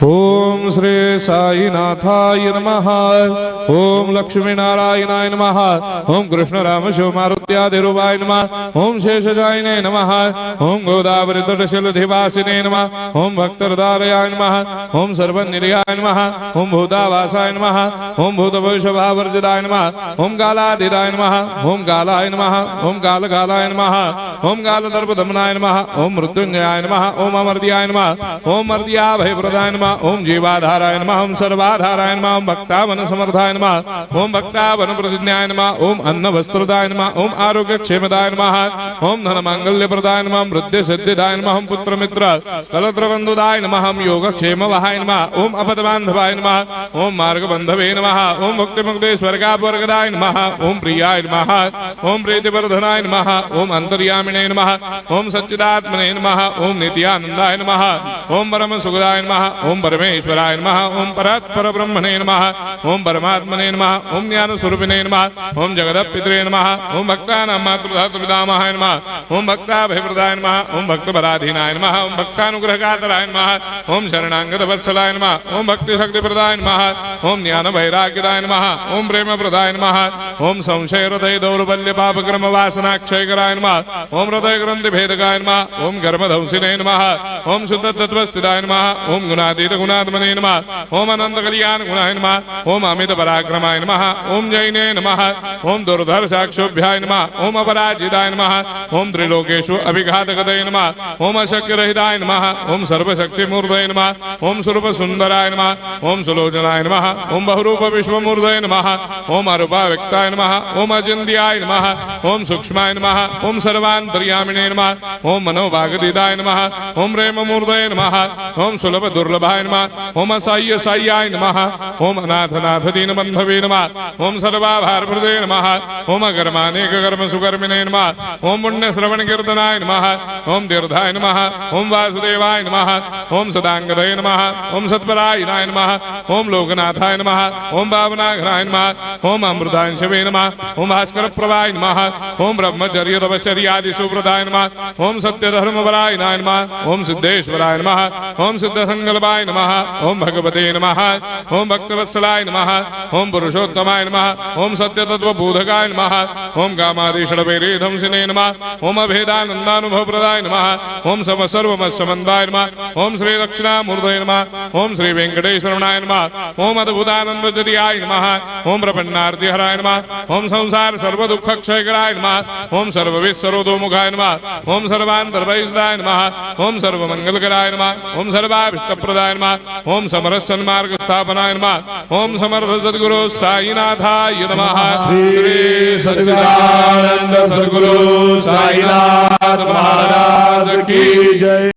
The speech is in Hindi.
ओम श्री साईनाथाय नमः। ओम लक्ष्मी नारायणाय नमः। ओम कृष्ण राम शिव मारुत्यादिरूपाय नमः। ओम शेषशायिने नमः। ओम गोदावरी तटशिलधिवासिने नमः। ओम भक्तहृदयाय नमः। ओम सर्वनिलयाय नमः। ओम भूतावासाय नमः। ओम भूतभविष्यभावर्जिताय नमः। ओम कालातीताय नमः। ओम कालाय नमः। ओम कालकालाय नमः। ओम कालदर्पदमनाय नमः। ओम मृत्युंजयाय नमः। ओम अमर्त्याय नमः। ओम मर्त्याभयप्रदाय नमः। ओम जीवाधाराय नमः। ओम सर्वाधाराय नमः। ओम भक्तावन समर्थाय नमः। ओम भक्तावन प्रतिज्ञाय नमः। ओम अन्न वस्त्रदाय नमः। ओम आरोग्य क्षेमदाय नमः। ओम धन मांगल्य प्रदाय नमः। वृद्धि सिद्धिदाय नमः। ओम पुत्र मित्र कलत्र बंधुदाय नमः। ओम योग क्षेम वहाय नमः। ओम अपद बांधवाय नमः। ओम मार्ग बंधवे नमः। ओम मुक्ति मुक्ति स्वर्गापवर्गदाय नमः। ओम प्रियाय नमः। ओम प्रीतिवर्धनाय नमः। ओम अंतर्यामिने नमः। ओम सच्चिदात्मने नमः। ओम नित्यानंदाय नमः। ओम परम सुखदाय नमः। ओम परमेश्वराय नमः। ओम परात्पर ब्रह्मणे नमः। ओम परमात्मने नमः। ओम ज्ञान स्वरूपिणे नमः। ओम जगदपितरे नमः। ओम भक्तानां मातृधातुपितामहाय नमः। ओम भक्ताभयप्रदाय नमः। ओम भक्तपराधीनाय नमः। ओम भक्तानुग्रहकातराय नमः। ओम शरणागतवत्सलाय नमः। ओम भक्तिशक्तिप्रदाय नमः। ओम ज्ञान वैराग्यदाय नमः। ओम प्रेमप्रदाय नमः। ओम संशय हृदय दौर्बल्य पापक्रम वासनाक्षयकराय नमः। ओम हृदय ग्रंथि भेदकाय नमः। ओम कर्मधंसिने नमः। ओम शुद्ध तत्वस्थिताय नमः। ओम गुणातीत गुणात्मने नमः। ओम अनंत कल्याण गुणाय नमः। ओम अमित पराक्रमाय नमः। ओम जैने नमः। ओम दुर्धर्षाक्षोभ्याय नमः। ओम अपराजिताय नमः। ओम त्रिलोकेषु अभिघातगतये नमः। ओम अशक्यरहिताय नमः। ओम सर्वशक्तिमूर्तये नमः। ओम स्वरूप सुंदराय नमः। ओम सुलोचनाय नमः। ओम बहुरूप विश्वमूर्तये नमः। ओम अरूपाव्यक्ताय नमः। ओम अचिन्त्याय नमः। ओम सूक्ष्माय नमः। ओम सर्वान्तर्यामिने नमः। ओम मनोभागदिदाय नमः। ओम प्रेममूर्तये नमः। ओम सुलभ दुर्लभाय नमः। ओम असाह्य साह्याय नमः। ओम अनाथनाथ दीनबन्धवे नमः। ओम सर्वाभारप्रदे नमः। ओम अकर्मानेक कर्म सुकर्मिणे नमः। ओम पुण्य श्रवण कीर्तनाय नमः। ओम तीर्थाय नमः। ओम वासुदेवाय नमः। ओम सदांगदये नमः। ओम सत्परायणाय नमः। ओम लोकनाथाय नमः। ओम भावनाघ्नाय नमः। ओम अमृतांशवे नमः। ओम भास्कर प्रभाय नमः। ओम ब्रह्मचर्य तपश्चर्यादि सुप्रदाय नमः। ओम सत्यधर्मपरायणाय नमः। ओम सिद्धेश्वराय नमः। ओम सिद्ध संकल्पाय नमः। ओम भगवते नमः। ओम भक्तवत्सलाय नमः। ओम पुरुषोत्तमाय नमः। ओम सत्यतत्वबोधकाय नमः। ओम कामादिषडवैरेधंसिने नमः। ओम अभेदानन्दानुभवप्रदाय नमः। ओम सर्वमस्समन्दाय नमः। ओम श्री दक्षिणामूर्तये नमः। ओम श्री वेंकटेश्वरनाय नमः। ओम अद्भुतानन्दचर्याय नमः। ओम प्रपन्नार्तिहराय नमः। ओम संसार सर्वदुःखक्षयकराय नमः। ओम सर्वविश्वरोधोमुखाय नमः। ओम सर्वान्तर्बहिष्ठाय नमः। ओम सर्वमंगलकराय नमः। ओम सर्वाभीष्टप्रदाय नमः। ओम समरस सन्मार्ग स्थापनाय नमः। ओम समर्थ सद्गुरु साईनाथाय नमः। श्री सच्चिदानंद सद्गुरु साईनाथ महाराज की जय।